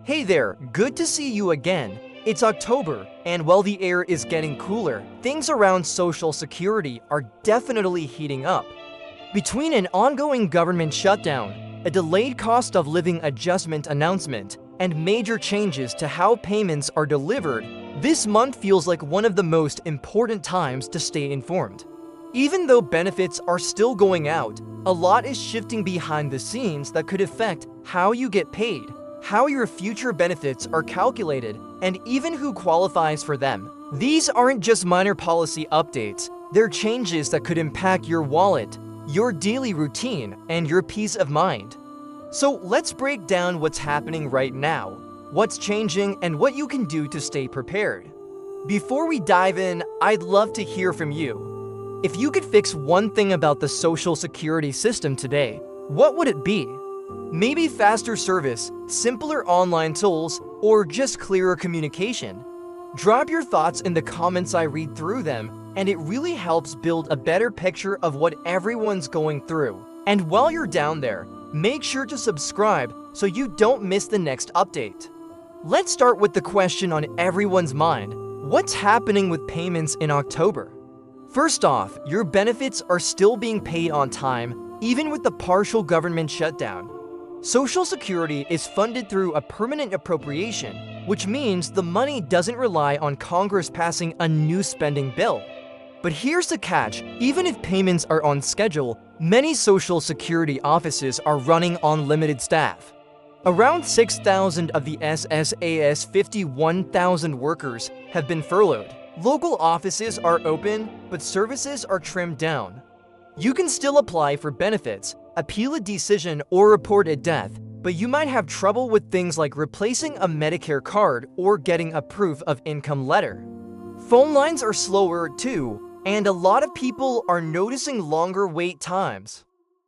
Hey there, good to see you again. It's October, and while the air is getting cooler, things around Social Security are definitely heating up. Between an ongoing government shutdown, a delayed cost of living adjustment announcement, and major changes to how payments are delivered, this month feels like one of the most important times to stay informed. Even though benefits are still going out, a lot is shifting behind the scenes that could affect how you get paid, how your future benefits are calculated, and even who qualifies for them. These aren't just minor policy updates, they're changes that could impact your wallet, your daily routine, and your peace of mind. So let's break down what's happening right now, what's changing, and what you can do to stay prepared. Before we dive in, I'd love to hear from you. If you could fix one thing about the Social Security system today, what would it be? Maybe faster service, simpler online tools, or just clearer communication? Drop your thoughts in the comments. I read through them, and it really helps build a better picture of what everyone's going through. And while you're down there, make sure to subscribe so you don't miss the next update. Let's start with the question on everyone's mind. What's happening with payments in October? First off, your benefits are still being paid on time, even with the partial government shutdown. Social Security is funded through a permanent appropriation, which means the money doesn't rely on Congress passing a new spending bill. But here's the catch: even if payments are on schedule, many Social Security offices are running on limited staff. Around 6,000 of the SSA's 51,000 workers have been furloughed. Local offices are open, but services are trimmed down. You can still apply for benefits, appeal a decision, or report a death, but you might have trouble with things like replacing a Medicare card or getting a proof of income letter. Phone lines are slower too, and a lot of people are noticing longer wait times.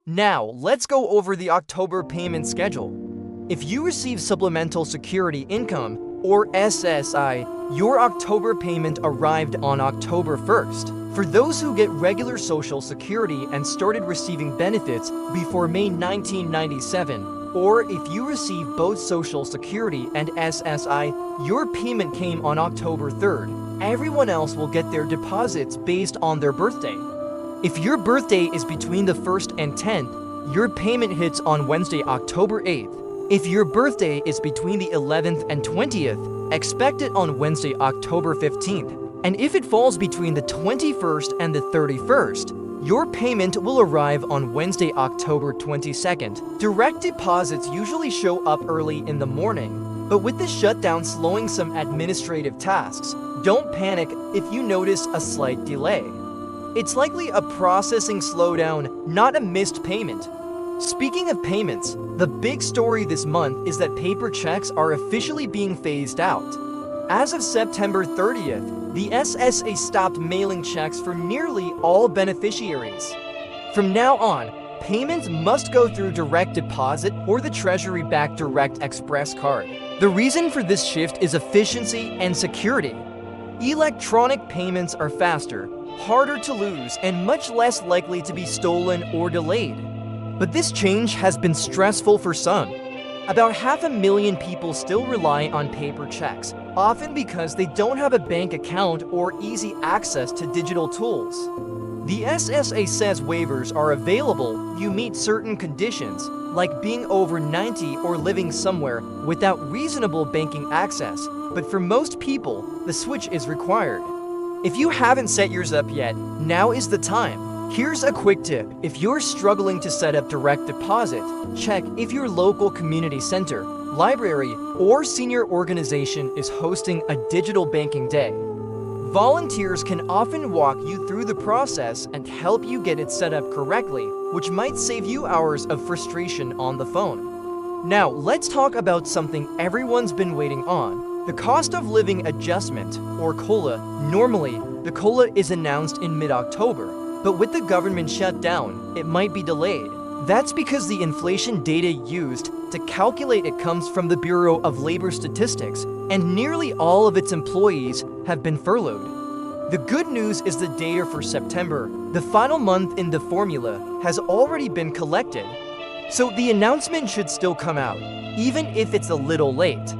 Now, let's go over the October payment schedule. If you receive Supplemental Security Income, or SSI, your October payment arrived on October 1st. For those who get regular Social Security and started receiving benefits before May 1997, or if you receive both Social Security and SSI, your payment came on October 3rd. Everyone else will get their deposits based on their birthday. If your birthday is between the 1st and 10th, your payment hits on Wednesday, October 8th. If your birthday is between the 11th and 20th, expect it on Wednesday, October 15th. And if it falls between the 21st and the 31st, your payment will arrive on Wednesday, October 22nd. Direct deposits usually show up early in the morning, but with the shutdown slowing some administrative tasks, don't panic if you notice a slight delay. It's likely a processing slowdown, not a missed payment. Speaking of payments, the big story this month is that paper checks are officially being phased out. As of September 30th, the SSA stopped mailing checks for nearly all beneficiaries. From now on, payments must go through direct deposit or the Treasury-backed Direct Express card. The reason for this shift is efficiency and security. Electronic payments are faster, harder to lose, and much less likely to be stolen or delayed. But this change has been stressful for some. About 500,000 people still rely on paper checks, often because they don't have a bank account or easy access to digital tools. The SSA says waivers are available if you meet certain conditions, like being over 90 or living somewhere without reasonable banking access, but for most people, the switch is required. If you haven't set yours up yet, now is the time. Here's a quick tip. If you're struggling to set up direct deposit, check if your local community center, library, or senior organization is hosting a digital banking day. Volunteers can often walk you through the process and help you get it set up correctly, which might save you hours of frustration on the phone. Now, let's talk about something everyone's been waiting on: the cost of living adjustment, or COLA. Normally, the COLA is announced in mid-October. But with the government shutdown, it might be delayed. That's because the inflation data used to calculate it comes from the Bureau of Labor Statistics, and nearly all of its employees have been furloughed. The good news is the data for September, the final month in the formula, has already been collected. So the announcement should still come out, even if it's a little late.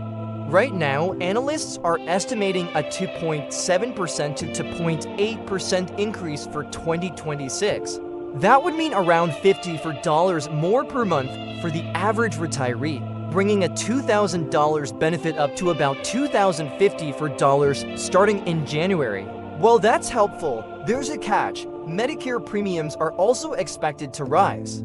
Right now, analysts are estimating a 2.7% to 2.8% increase for 2026. That would mean around $50 more per month for the average retiree, bringing a $2,000 benefit up to about $2,050 starting in January. While that's helpful, there's a catch. Medicare premiums are also expected to rise.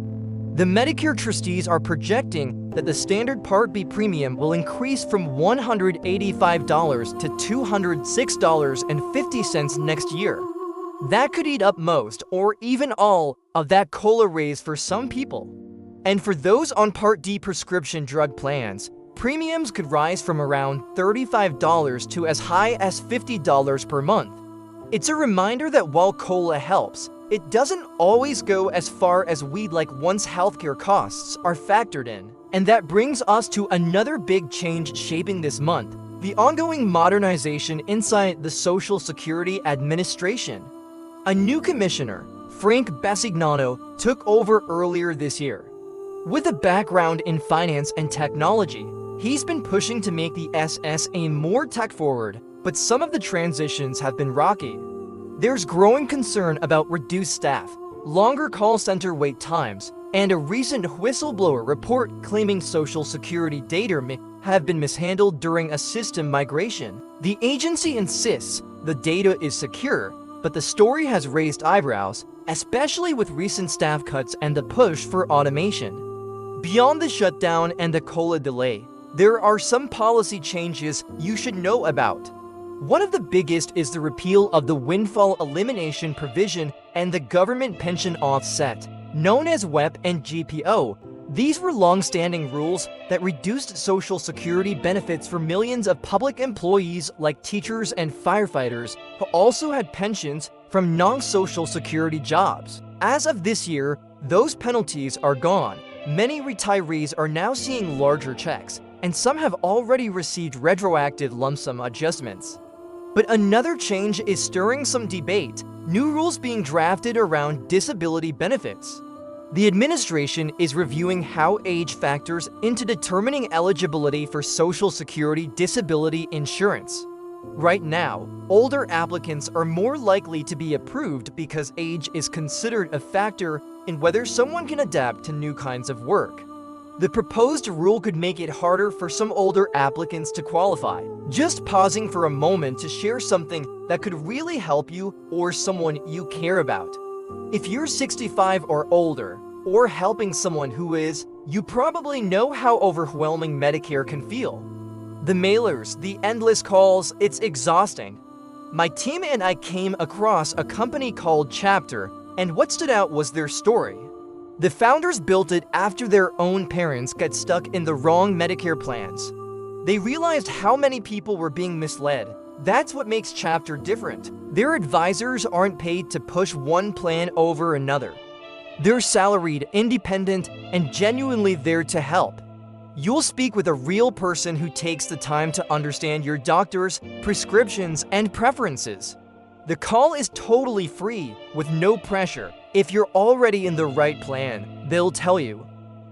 The Medicare trustees are projecting that the standard Part B premium will increase from $185 to $206.50 next year. That could eat up most, or even all, of that COLA raise for some people. And for those on Part D prescription drug plans, premiums could rise from around $35 to as high as $50 per month. It's a reminder that while COLA helps, it doesn't always go as far as we'd like once healthcare costs are factored in. And that brings us to another big change shaping this month: the ongoing modernization inside the Social Security Administration. A new commissioner, Frank Basignano, took over earlier this year. With a background in finance and technology, he's been pushing to make the SSA more tech-forward, but some of the transitions have been rocky. There's growing concern about reduced staff, longer call center wait times, and a recent whistleblower report claiming Social Security data may have been mishandled during a system migration. The agency insists the data is secure, but the story has raised eyebrows, especially with recent staff cuts and the push for automation. Beyond the shutdown and the COLA delay, there are some policy changes you should know about. One of the biggest is the repeal of the windfall elimination provision and the government pension offset, known as WEP and GPO. These were long-standing rules that reduced Social Security benefits for millions of public employees like teachers and firefighters who also had pensions from non-Social Security jobs. As of this year, those penalties are gone. Many retirees are now seeing larger checks, and some have already received retroactive lump sum adjustments. But another change is stirring some debate: new rules being drafted around disability benefits. The administration is reviewing how age factors into determining eligibility for Social Security disability insurance. Right now, older applicants are more likely to be approved because age is considered a factor in whether someone can adapt to new kinds of work. The proposed rule could make it harder for some older applicants to qualify. Just pausing for a moment to share something that could really help you or someone you care about. If you're 65 or older, or helping someone who is, you probably know how overwhelming Medicare can feel. The mailers, the endless calls, it's exhausting. My team and I came across a company called Chapter, and what stood out was their story. The founders built it after their own parents got stuck in the wrong Medicare plans. They realized how many people were being misled. That's what makes Chapter different. Their advisors aren't paid to push one plan over another. They're salaried, independent, and genuinely there to help. You'll speak with a real person who takes the time to understand your doctors, prescriptions, and preferences. The call is totally free, with no pressure. If you're already in the right plan, they'll tell you.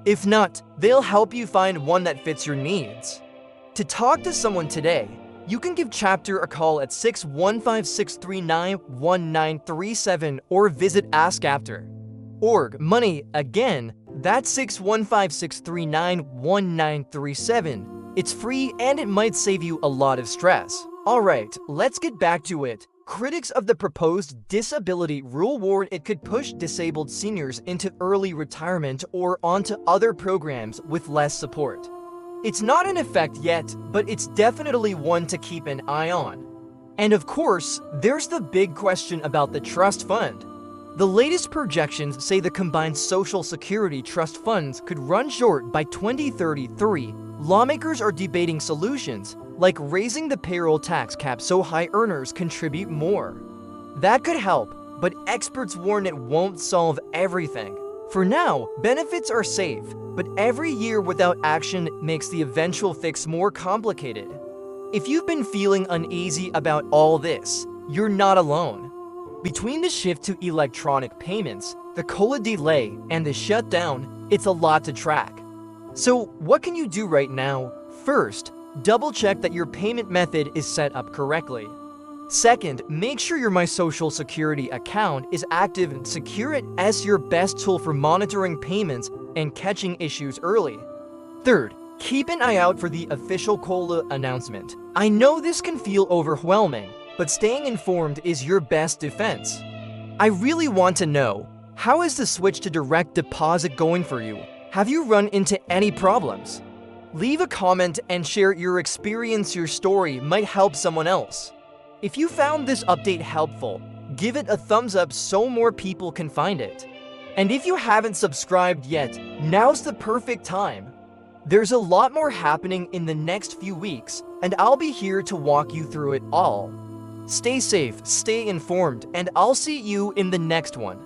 If not, they'll help you find one that fits your needs. To talk to someone today, you can give Chapter a call at 615-639-1937 or visit askafter.org. Money, again, that's 615-639-1937. It's free and it might save you a lot of stress. Alright, let's get back to it. Critics of the proposed disability rule warn it could push disabled seniors into early retirement or onto other programs with less support. It's not in effect yet, but it's definitely one to keep an eye on. And of course, there's the big question about the trust fund. The latest projections say the combined Social Security trust funds could run short by 2033. Lawmakers are debating solutions, like raising the payroll tax cap so high earners contribute more. That could help, but experts warn it won't solve everything. For now, benefits are safe, but every year without action makes the eventual fix more complicated. If you've been feeling uneasy about all this, you're not alone. Between the shift to electronic payments, the COLA delay, and the shutdown, it's a lot to track. So what can you do right now? First, Double check that your payment method is set up correctly. Second, make sure your My Social Security account is active and secure it as your best tool for monitoring payments and catching issues early. Third, keep an eye out for the official COLA announcement. I know this can feel overwhelming, but staying informed is your best defense. I really want to know, how is the switch to direct deposit going for you? Have you run into any problems? Leave a comment and share your experience. Your story might help someone else. If you found this update helpful, give it a thumbs up so more people can find it. And if you haven't subscribed yet, now's the perfect time. There's a lot more happening in the next few weeks, and I'll be here to walk you through it all. Stay safe, stay informed, and I'll see you in the next one.